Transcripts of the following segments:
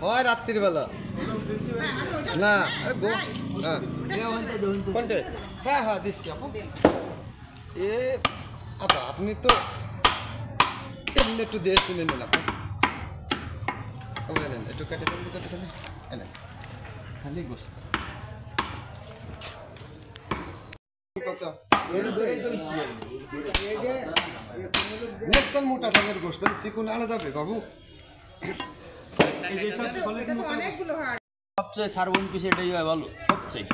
হয় রাত্রির বেলা না কোনটে হ্যাঁ হ্যাঁ দিচ্ছি আপু এ আপা আপনি তো এমনি একটু দিয়ে শুনে নেন আপা নেন একটু কেটে দেন এলেন খালি গোস্ত নেশাল মোটা টাঙের গোস্ত চিকুন আনা যাবে বাবু সবচেয়ে সার্বন পিস এটাই হয় ভালো সবচেয়ে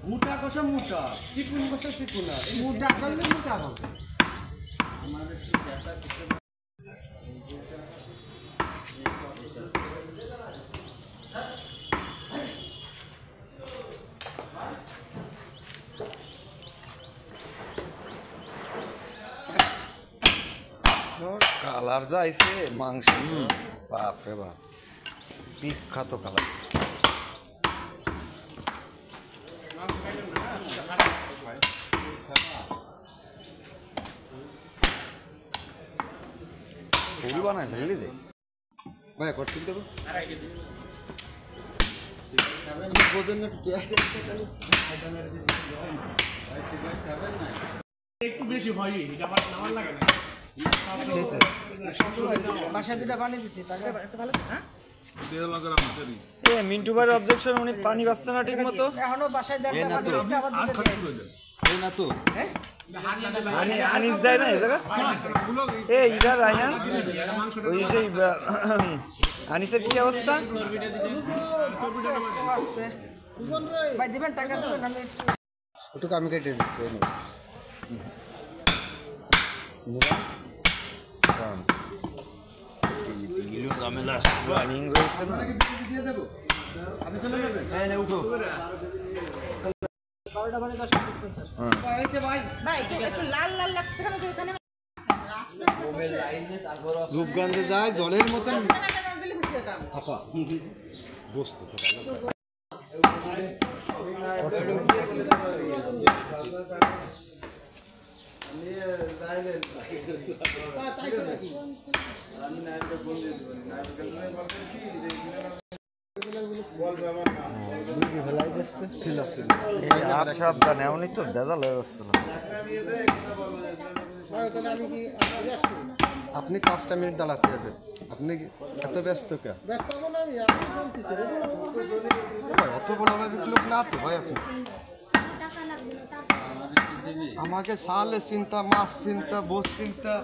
মোটা কষা মোটা চিকুন কষা চিকুন মোটা করলে মোটা হবে কালার যাইছে মাংস বাপরে বাপ বিখ্যাত কালার ফুল বানাইছে বুঝলি দে ভাই করতে দেবো বোঝেন না একটু বেশি হয় এটা আমার নামার লাগে না বাসায় দুটা পানি দিচ্ছি টাকা ভালো হ্যাঁ মিন্টু ভাইয়ের অবজেকশন উনি পানি পাচ্ছে না ঠিক মতো এখনো বাসায় দেড় টাকা দিয়েছে আবার দুটো এই না তো আনিস দেয় না এই জায়গা এই এটা রায়হান ওই সেই আনিসের কি অবস্থা ভাই দিবেন টাকা দেবেন আমি একটু আমি কেটে দিচ্ছি রানিং রয়েছে না উঠো রূপগঞ্জে যায় জলের মতন বস্তু সাবধানে এমনই তো দেদাল হয়ে যাচ্ছিল আপনি 5টা মিনিট দাঁড়াতে হবে আপনি এত ব্যস্ত কে অত বড় লোক না তো ভাই আপনি আমাকে সালের চিন্তা মাছ চিন্তা বোস চিন্তা